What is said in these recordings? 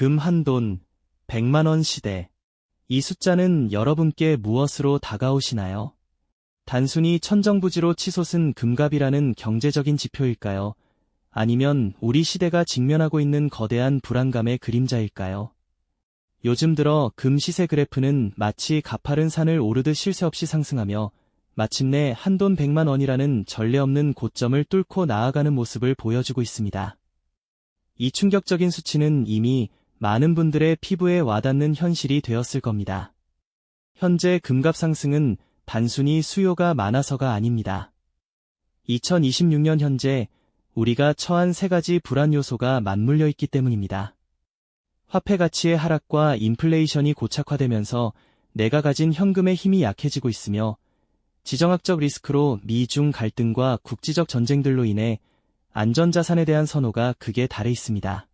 금 한 돈, 100만 원 시대. 이 숫자는 여러분께 무엇으로 다가오시나요? 단순히 천정부지로 치솟은 금값이라는 경제적인 지표일까요? 아니면 우리 시대가 직면하고 있는 거대한 불안감의 그림자일까요? 요즘 들어 금 시세 그래프는 마치 가파른 산을 오르듯 쉴 새 없이 상승하며 마침내 한돈 100만 원이라는 전례 없는 고점을 뚫고 나아가는 모습을 보여주고 있습니다. 이 충격적인 수치는 이미 많은 분들의 피부에 와닿는 현실이 되었을 겁니다. 현재 금값 상승은 단순히 수요가 많아서가 아닙니다. 2026년 현재 우리가 처한 세 가지 불안 요소가 맞물려 있기 때문입니다. 화폐 가치의 하락과 인플레이션이 고착화되면서 내가 가진 현금의 힘이 약해지고 있으며 지정학적 리스크로 미중 갈등과 국지적 전쟁들로 인해 안전자산에 대한 선호가 극에 달해 있습니다.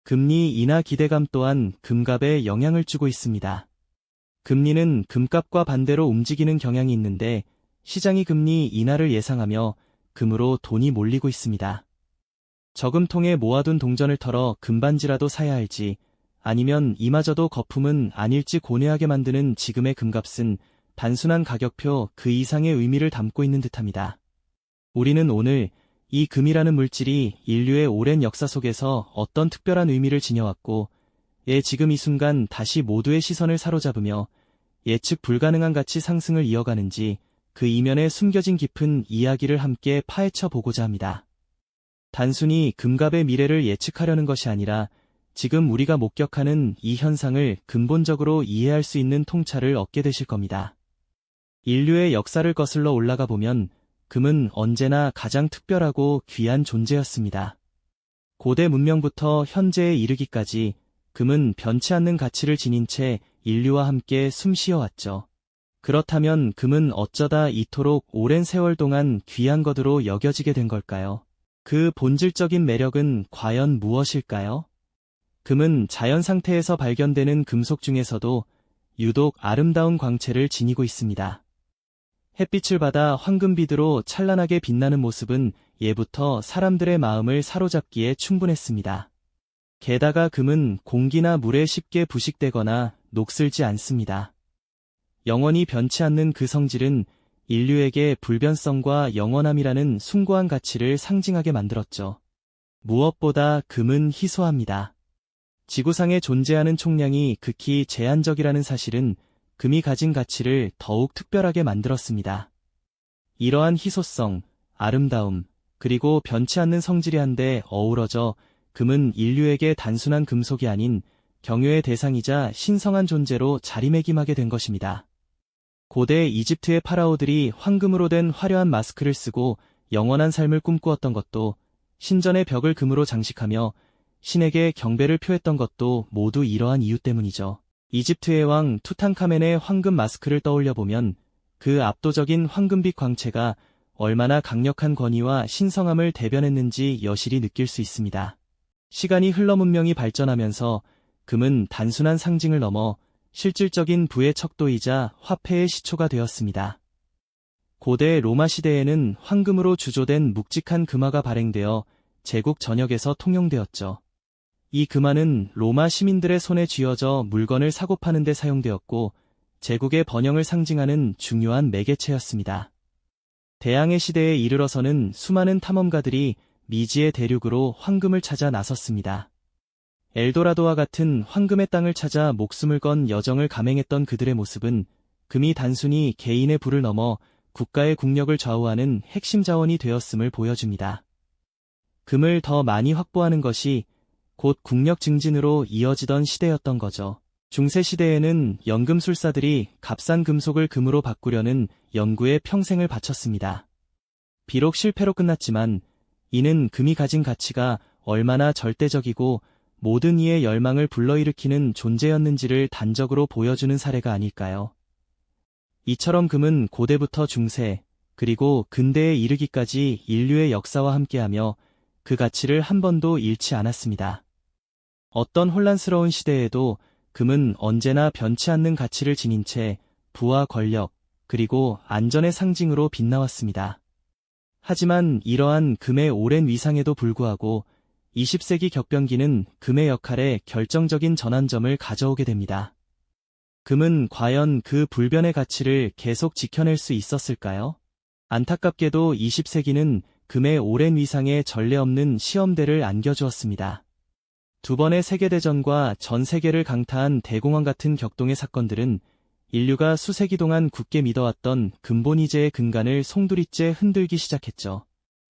금리 인하 기대감 또한 금값에 영향을 주고 있습니다. 금리는 금값과 반대로 움직이는 경향이 있는데 시장이 금리 인하를 예상하며 금으로 돈이 몰리고 있습니다. 저금통에 모아둔 동전을 털어 금반지라도 사야 할지 아니면 이마저도 거품은 아닐지 고뇌하게 만드는 지금의 금값은 단순한 가격표 그 이상의 의미를 담고 있는 듯합니다. 우리는 오늘 이 금이라는 물질이 인류의 오랜 역사 속에서 어떤 특별한 의미를 지녀왔고 지금 이 순간 다시 모두의 시선을 사로잡으며 예측 불가능한 가치 상승을 이어가는지 그 이면에 숨겨진 깊은 이야기를 함께 파헤쳐 보고자 합니다. 단순히 금값의 미래를 예측하려는 것이 아니라 지금 우리가 목격하는 이 현상을 근본적으로 이해할 수 있는 통찰을 얻게 되실 겁니다. 인류의 역사를 거슬러 올라가 보면 금은 언제나 가장 특별하고 귀한 존재였습니다. 고대 문명부터 현재에 이르기까지 금은 변치 않는 가치를 지닌 채 인류와 함께 숨쉬어왔죠. 그렇다면 금은 어쩌다 이토록 오랜 세월 동안 귀한 것으로 여겨지게 된 걸까요? 그 본질적인 매력은 과연 무엇일까요? 금은 자연 상태에서 발견되는 금속 중에서도 유독 아름다운 광채를 지니고 있습니다. 햇빛을 받아 황금빛으로 찬란하게 빛나는 모습은 예부터 사람들의 마음을 사로잡기에 충분했습니다. 게다가 금은 공기나 물에 쉽게 부식되거나 녹슬지 않습니다. 영원히 변치 않는 그 성질은 인류에게 불변성과 영원함이라는 숭고한 가치를 상징하게 만들었죠. 무엇보다 금은 희소합니다. 지구상에 존재하는 총량이 극히 제한적이라는 사실은 금이 가진 가치를 더욱 특별하게 만들었습니다. 이러한 희소성, 아름다움, 그리고 변치 않는 성질이 한데 어우러져 금은 인류에게 단순한 금속이 아닌 경외의 대상이자 신성한 존재로 자리매김하게 된 것입니다. 고대 이집트의 파라오들이 황금으로 된 화려한 마스크를 쓰고 영원한 삶을 꿈꾸었던 것도, 신전의 벽을 금으로 장식하며 신에게 경배를 표했던 것도 모두 이러한 이유 때문이죠. 이집트의 왕 투탕카멘의 황금 마스크를 떠올려보면 그 압도적인 황금빛 광채가 얼마나 강력한 권위와 신성함을 대변했는지 여실히 느낄 수 있습니다. 시간이 흘러 문명이 발전하면서 금은 단순한 상징을 넘어 실질적인 부의 척도이자 화폐의 시초가 되었습니다. 고대 로마 시대에는 황금으로 주조된 묵직한 금화가 발행되어 제국 전역에서 통용되었죠. 이 금화는 로마 시민들의 손에 쥐어져 물건을 사고 파는 데 사용되었고 제국의 번영을 상징하는 중요한 매개체였습니다. 대항해 시대에 이르러서는 수많은 탐험가들이 미지의 대륙으로 황금을 찾아 나섰습니다. 엘도라도와 같은 황금의 땅을 찾아 목숨을 건 여정을 감행했던 그들의 모습은 금이 단순히 개인의 부를 넘어 국가의 국력을 좌우하는 핵심 자원이 되었음을 보여줍니다. 금을 더 많이 확보하는 것이 곧 국력 증진으로 이어지던 시대였던 거죠. 중세시대에는 연금술사들이 값싼 금속을 금으로 바꾸려는 연구에 평생을 바쳤습니다. 비록 실패로 끝났지만 이는 금이 가진 가치가 얼마나 절대적이고 모든 이의 열망을 불러일으키는 존재였는지를 단적으로 보여주는 사례가 아닐까요? 이처럼 금은 고대부터 중세, 그리고 근대에 이르기까지 인류의 역사와 함께하며 그 가치를 한 번도 잃지 않았습니다. 어떤 혼란스러운 시대에도 금은 언제나 변치 않는 가치를 지닌 채 부와 권력, 그리고 안전의 상징으로 빛나왔습니다. 하지만 이러한 금의 오랜 위상에도 불구하고 20세기 격변기는 금의 역할에 결정적인 전환점을 가져오게 됩니다. 금은 과연 그 불변의 가치를 계속 지켜낼 수 있었을까요? 안타깝게도 20세기는 금의 오랜 위상에 전례 없는 시험대를 안겨주었습니다. 두 번의 세계대전과 전 세계를 강타한 대공황 같은 격동의 사건들은 인류가 수세기 동안 굳게 믿어왔던 근본이제의 근간을 송두리째 흔들기 시작했죠.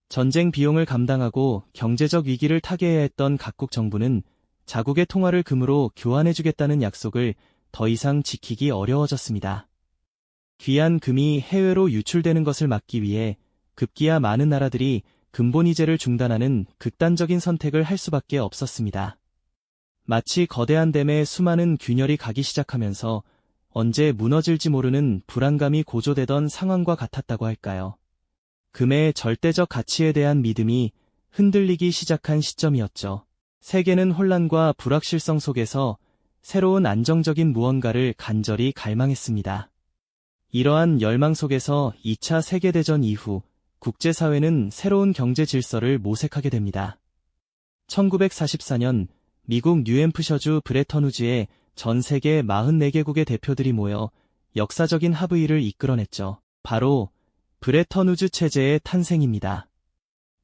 전쟁 비용을 감당하고 경제적 위기를 타개해야 했던 각국 정부는 자국의 통화를 금으로 교환해주겠다는 약속을 더 이상 지키기 어려워졌습니다. 귀한 금이 해외로 유출되는 것을 막기 위해 급기야 많은 나라들이 근본이제를 중단하는 극단적인 선택을 할 수밖에 없었습니다. 마치 거대한 댐에 수많은 균열이 가기 시작하면서 언제 무너질지 모르는 불안감이 고조되던 상황과 같았다고 할까요? 금의 절대적 가치에 대한 믿음이 흔들리기 시작한 시점이었죠. 세계는 혼란과 불확실성 속에서 새로운 안정적인 무언가를 간절히 갈망했습니다. 이러한 열망 속에서 2차 세계대전 이후 국제사회는 새로운 경제 질서를 모색하게 됩니다. 1944년 미국 뉴햄프셔주 브레턴우즈에 전 세계 44개국의 대표들이 모여 역사적인 합의를 이끌어냈죠. 바로 브레턴우즈 체제의 탄생입니다.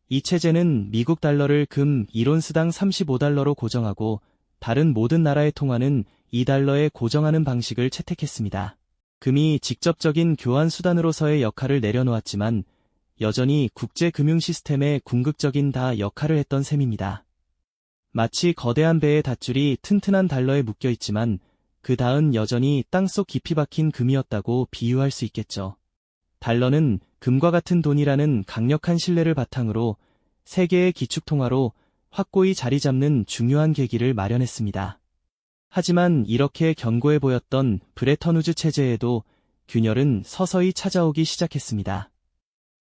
이 체제는 미국 달러를 금 1온스당 35달러로 고정하고 다른 모든 나라의 통화는 2달러에 고정하는 방식을 채택했습니다. 금이 직접적인 교환 수단으로서의 역할을 내려놓았지만 여전히 국제 금융 시스템의 궁극적인 역할을 했던 셈입니다. 마치 거대한 배의 닷줄이 튼튼한 달러에 묶여 있지만 그 닿은 여전히 땅속 깊이 박힌 금이었다고 비유할 수 있겠죠. 달러는 금과 같은 돈이라는 강력한 신뢰를 바탕으로 세계의 기축통화로 확고히 자리 잡는 중요한 계기를 마련했습니다. 하지만 이렇게 견고해 보였던 브레턴우즈 체제에도 균열은 서서히 찾아오기 시작했습니다.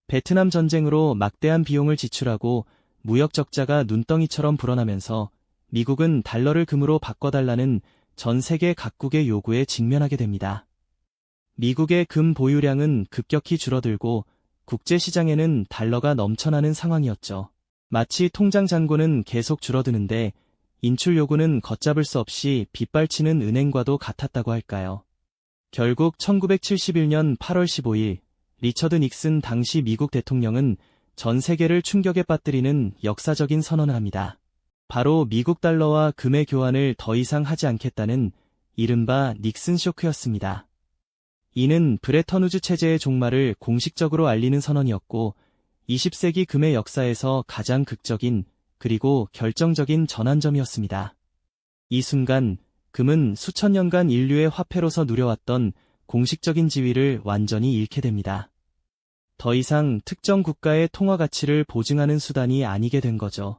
베트남 전쟁으로 막대한 비용을 지출하고 무역 적자가 눈덩이처럼 불어나면서 미국은 달러를 금으로 바꿔달라는 전 세계 각국의 요구에 직면하게 됩니다. 미국의 금 보유량은 급격히 줄어들고 국제시장에는 달러가 넘쳐나는 상황이었죠. 마치 통장 잔고는 계속 줄어드는데 인출 요구는 걷잡을 수 없이 빗발치는 은행과도 같았다고 할까요? 결국 1971년 8월 15일 리처드 닉슨 당시 미국 대통령은 전 세계를 충격에 빠뜨리는 역사적인 선언을 합니다. 바로 미국 달러와 금의 교환을 더 이상 하지 않겠다는 이른바 닉슨 쇼크였습니다. 이는 브레턴우즈 체제의 종말을 공식적으로 알리는 선언이었고 20세기 금의 역사에서 가장 극적인 그리고 결정적인 전환점이었습니다. 이 순간 금은 수천 년간 인류의 화폐로서 누려왔던 공식적인 지위를 완전히 잃게 됩니다. 더 이상 특정 국가의 통화 가치를 보증하는 수단이 아니게 된 거죠.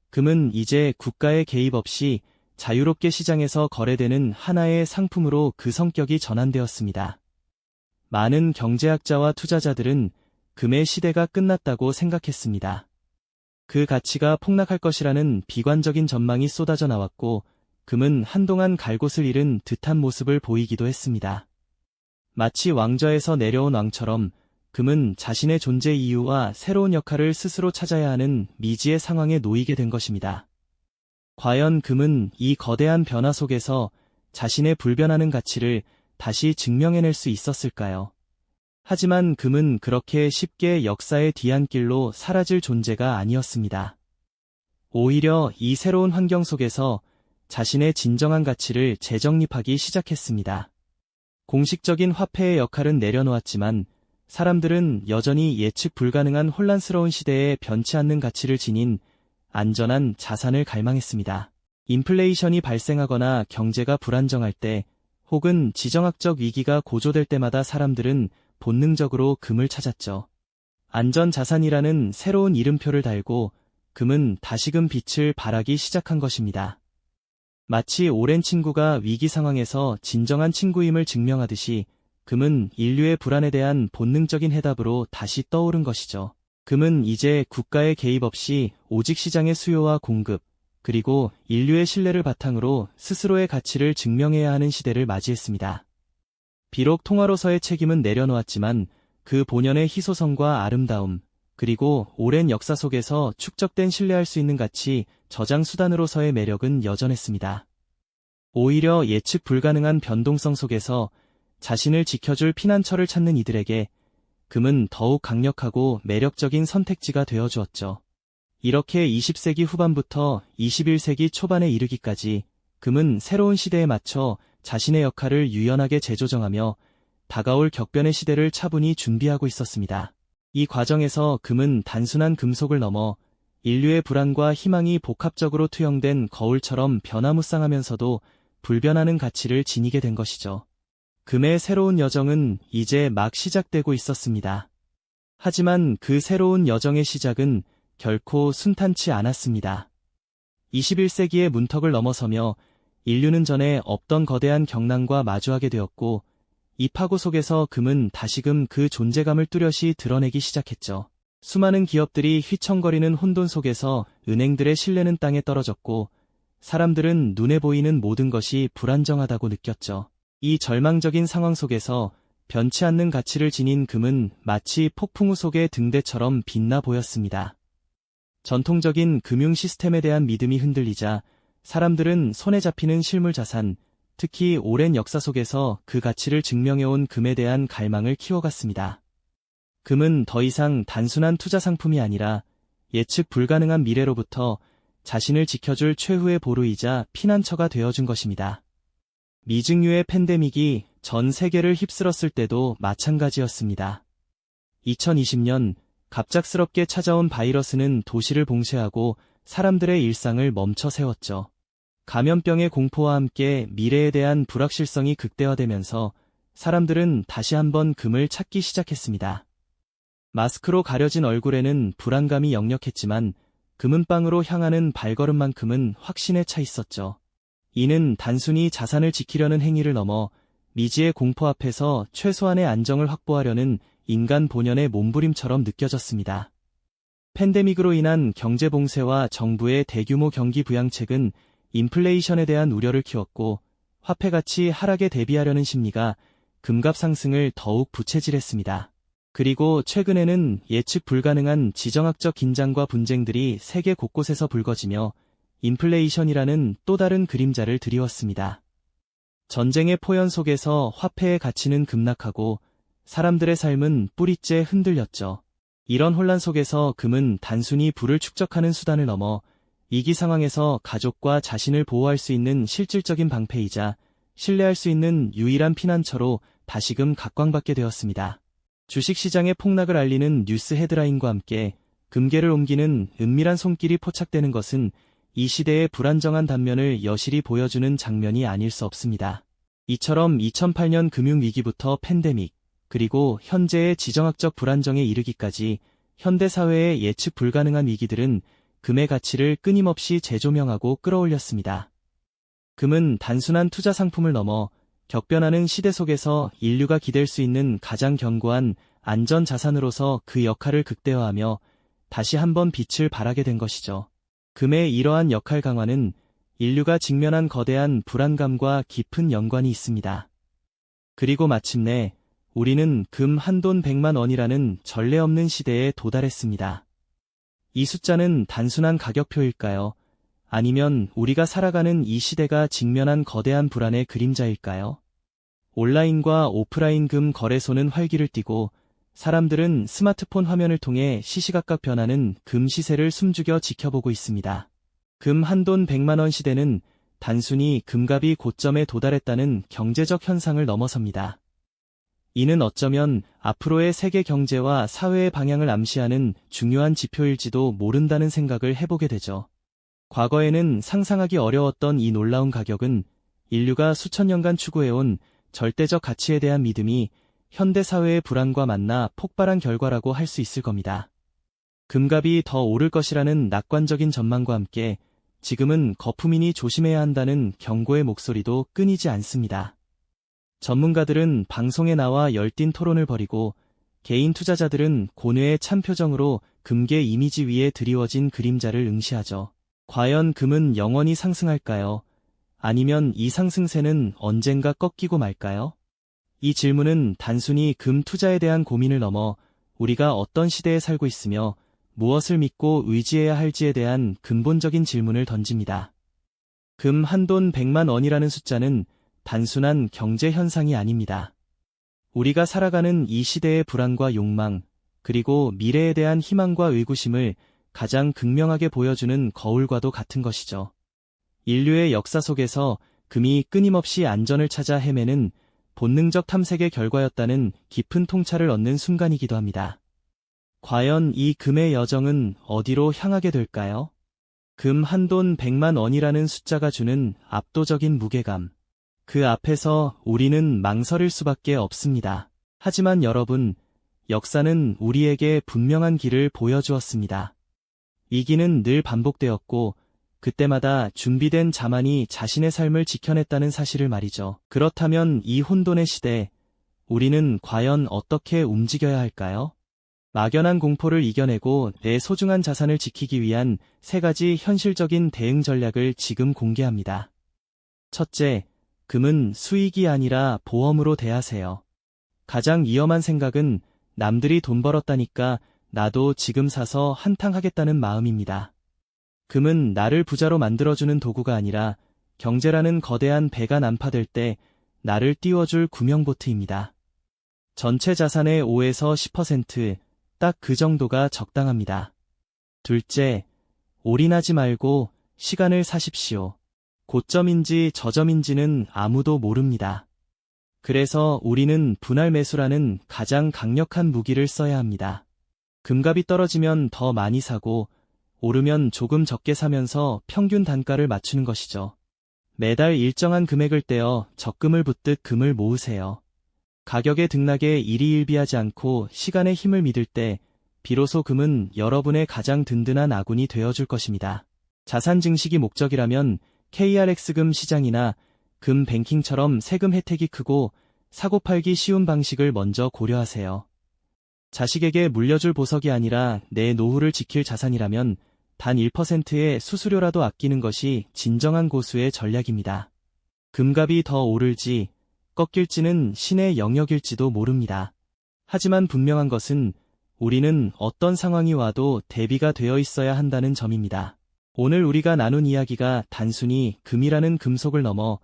금은 이제 국가의 개입 없이 자유롭게 시장에서 거래되는 하나의 상품으로 그 성격이 전환되었습니다. 많은 경제학자와 투자자들은 금의 시대가 끝났다고 생각했습니다. 그 가치가 폭락할 것이라는 비관적인 전망이 쏟아져 나왔고 금은 한동안 갈 곳을 잃은 듯한 모습을 보이기도 했습니다. 마치 왕좌에서 내려온 왕처럼 금은 자신의 존재 이유와 새로운 역할을 스스로 찾아야 하는 미지의 상황에 놓이게 된 것입니다. 과연 금은 이 거대한 변화 속에서 자신의 불변하는 가치를 다시 증명해낼 수 있었을까요? 하지만 금은 그렇게 쉽게 역사의 뒤안길로 사라질 존재가 아니었습니다. 오히려 이 새로운 환경 속에서 자신의 진정한 가치를 재정립하기 시작했습니다. 공식적인 화폐의 역할은 내려놓았지만 사람들은 여전히 예측 불가능한 혼란스러운 시대에 변치 않는 가치를 지닌 안전한 자산을 갈망했습니다. 인플레이션이 발생하거나 경제가 불안정할 때 혹은 지정학적 위기가 고조될 때마다 사람들은 본능적으로 금을 찾았죠. 안전자산이라는 새로운 이름표를 달고 금은 다시금 빛을 발하기 시작한 것입니다. 마치 오랜 친구가 위기 상황에서 진정한 친구임을 증명하듯이 금은 인류의 불안에 대한 본능적인 해답으로 다시 떠오른 것이죠. 금은 이제 국가의 개입 없이 오직 시장의 수요와 공급, 그리고 인류의 신뢰를 바탕으로 스스로의 가치를 증명해야 하는 시대를 맞이했습니다. 비록 통화로서의 책임은 내려놓았지만 그 본연의 희소성과 아름다움, 그리고 오랜 역사 속에서 축적된 신뢰할 수 있는 가치 저장 수단으로서의 매력은 여전했습니다. 오히려 예측 불가능한 변동성 속에서 자신을 지켜줄 피난처를 찾는 이들에게 금은 더욱 강력하고 매력적인 선택지가 되어주었죠. 이렇게 20세기 후반부터 21세기 초반에 이르기까지 금은 새로운 시대에 맞춰 자신의 역할을 유연하게 재조정하며 다가올 격변의 시대를 차분히 준비하고 있었습니다. 이 과정에서 금은 단순한 금속을 넘어 인류의 불안과 희망이 복합적으로 투영된 거울처럼 변화무쌍하면서도 불변하는 가치를 지니게 된 것이죠. 금의 새로운 여정은 이제 막 시작되고 있었습니다. 하지만 그 새로운 여정의 시작은 결코 순탄치 않았습니다. 21세기의 문턱을 넘어서며 인류는 전에 없던 거대한 경랑과 마주하게 되었고, 이 파고 속에서 금은 다시금 그 존재감을 뚜렷이 드러내기 시작했죠. 수많은 기업들이 휘청거리는 혼돈 속에서 은행들의 신뢰는 땅에 떨어졌고, 사람들은 눈에 보이는 모든 것이 불안정하다고 느꼈죠. 이 절망적인 상황 속에서 변치 않는 가치를 지닌 금은 마치 폭풍우 속의 등대처럼 빛나 보였습니다. 전통적인 금융 시스템에 대한 믿음이 흔들리자 사람들은 손에 잡히는 실물 자산, 특히 오랜 역사 속에서 그 가치를 증명해온 금에 대한 갈망을 키워갔습니다. 금은 더 이상 단순한 투자 상품이 아니라 예측 불가능한 미래로부터 자신을 지켜줄 최후의 보루이자 피난처가 되어준 것입니다. 미증유의 팬데믹이 전 세계를 휩쓸었을 때도 마찬가지였습니다. 2020년 갑작스럽게 찾아온 바이러스는 도시를 봉쇄하고 사람들의 일상을 멈춰 세웠죠. 감염병의 공포와 함께 미래에 대한 불확실성이 극대화되면서 사람들은 다시 한번 금을 찾기 시작했습니다. 마스크로 가려진 얼굴에는 불안감이 역력했지만 금은방으로 향하는 발걸음만큼은 확신에 차 있었죠. 이는 단순히 자산을 지키려는 행위를 넘어 미지의 공포 앞에서 최소한의 안정을 확보하려는 인간 본연의 몸부림처럼 느껴졌습니다. 팬데믹으로 인한 경제 봉쇄와 정부의 대규모 경기 부양책은 인플레이션에 대한 우려를 키웠고, 화폐 가치 하락에 대비하려는 심리가 금값 상승을 더욱 부채질했습니다. 그리고 최근에는 예측 불가능한 지정학적 긴장과 분쟁들이 세계 곳곳에서 불거지며 인플레이션이라는 또 다른 그림자를 드리웠습니다. 전쟁의 포연 속에서 화폐의 가치는 급락하고 사람들의 삶은 뿌리째 흔들렸죠. 이런 혼란 속에서 금은 단순히 부를 축적하는 수단을 넘어 위기 상황에서 가족과 자신을 보호할 수 있는 실질적인 방패이자 신뢰할 수 있는 유일한 피난처로 다시금 각광받게 되었습니다. 주식시장의 폭락을 알리는 뉴스 헤드라인과 함께 금괴를 옮기는 은밀한 손길이 포착되는 것은 이 시대의 불안정한 단면을 여실히 보여주는 장면이 아닐 수 없습니다. 이처럼 2008년 금융위기부터 팬데믹, 그리고 현재의 지정학적 불안정에 이르기까지 현대사회의 예측 불가능한 위기들은 금의 가치를 끊임없이 재조명하고 끌어올렸습니다. 금은 단순한 투자 상품을 넘어 격변하는 시대 속에서 인류가 기댈 수 있는 가장 견고한 안전 자산으로서 그 역할을 극대화하며 다시 한번 빛을 발하게 된 것이죠. 금의 이러한 역할 강화는 인류가 직면한 거대한 불안감과 깊은 연관이 있습니다. 그리고 마침내 우리는 금 한돈 100만 원이라는 전례 없는 시대에 도달했습니다. 이 숫자는 단순한 가격표일까요? 아니면 우리가 살아가는 이 시대가 직면한 거대한 불안의 그림자일까요? 온라인과 오프라인 금 거래소는 활기를 띠고 사람들은 스마트폰 화면을 통해 시시각각 변하는 금 시세를 숨죽여 지켜보고 있습니다. 금 한돈 100만 원 시대는 단순히 금값이 고점에 도달했다는 경제적 현상을 넘어섭니다. 이는 어쩌면 앞으로의 세계 경제와 사회의 방향을 암시하는 중요한 지표일지도 모른다는 생각을 해보게 되죠. 과거에는 상상하기 어려웠던 이 놀라운 가격은 인류가 수천 년간 추구해온 절대적 가치에 대한 믿음이 현대사회의 불안과 만나 폭발한 결과라고 할 수 있을 겁니다. 금값이 더 오를 것이라는 낙관적인 전망과 함께 지금은 거품이니 조심해야 한다는 경고의 목소리도 끊이지 않습니다. 전문가들은 방송에 나와 열띤 토론을 벌이고 개인 투자자들은 고뇌의 참 표정으로 금괴 이미지 위에 드리워진 그림자를 응시하죠. 과연 금은 영원히 상승할까요? 아니면 이 상승세는 언젠가 꺾이고 말까요? 이 질문은 단순히 금 투자에 대한 고민을 넘어 우리가 어떤 시대에 살고 있으며 무엇을 믿고 의지해야 할지에 대한 근본적인 질문을 던집니다. 금 한돈 100만 원이라는 숫자는 단순한 경제 현상이 아닙니다. 우리가 살아가는 이 시대의 불안과 욕망, 그리고 미래에 대한 희망과 의구심을 가장 극명하게 보여주는 거울과도 같은 것이죠. 인류의 역사 속에서 금이 끊임없이 안전을 찾아 헤매는 본능적 탐색의 결과였다는 깊은 통찰을 얻는 순간이기도 합니다. 과연 이 금의 여정은 어디로 향하게 될까요? 금 한돈 100만 원이라는 숫자가 주는 압도적인 무게감. 그 앞에서 우리는 망설일 수밖에 없습니다. 하지만 여러분, 역사는 우리에게 분명한 길을 보여주었습니다. 이 길은 늘 반복되었고, 그때마다 준비된 자만이 자신의 삶을 지켜냈다는 사실을 말이죠. 그렇다면 이 혼돈의 시대, 우리는 과연 어떻게 움직여야 할까요? 막연한 공포를 이겨내고 내 소중한 자산을 지키기 위한 3가지 현실적인 대응 전략을 지금 공개합니다. 첫째, 금은 수익이 아니라 보험으로 대하세요. 가장 위험한 생각은 남들이 돈 벌었다니까 나도 지금 사서 한탕하겠다는 마음입니다. 금은 나를 부자로 만들어주는 도구가 아니라 경제라는 거대한 배가 난파될 때 나를 띄워줄 구명보트입니다. 전체 자산의 5에서 10%, 딱 그 정도가 적당합니다. 둘째, 올인하지 말고 시간을 사십시오. 고점인지 저점인지는 아무도 모릅니다. 그래서 우리는 분할 매수라는 가장 강력한 무기를 써야 합니다. 금값이 떨어지면 더 많이 사고 오르면 조금 적게 사면서 평균 단가를 맞추는 것이죠. 매달 일정한 금액을 떼어 적금을 붓듯 금을 모으세요. 가격의 등락에 일희일비하지 않고 시간의 힘을 믿을 때 비로소 금은 여러분의 가장 든든한 아군이 되어줄 것입니다. 자산 증식이 목적이라면 KRX금 시장이나 금 뱅킹처럼 세금 혜택이 크고 사고팔기 쉬운 방식을 먼저 고려하세요. 자식에게 물려줄 보석이 아니라 내 노후를 지킬 자산이라면 단 1%의 수수료라도 아끼는 것이 진정한 고수의 전략입니다. 금값이 더 오를지 꺾일지는 신의 영역일지도 모릅니다. 하지만 분명한 것은 우리는 어떤 상황이 와도 대비가 되어 있어야 한다는 점입니다. 오늘 우리가 나눈 이야기가 단순히 금이라는 금속을 넘어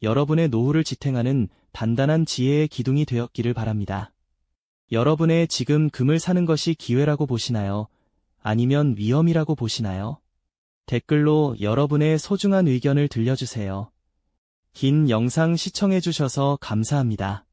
여러분의 노후를 지탱하는 단단한 지혜의 기둥이 되었기를 바랍니다. 여러분의 지금 금을 사는 것이 기회라고 보시나요? 아니면 위험이라고 보시나요? 댓글로 여러분의 소중한 의견을 들려주세요. 긴 영상 시청해주셔서 감사합니다.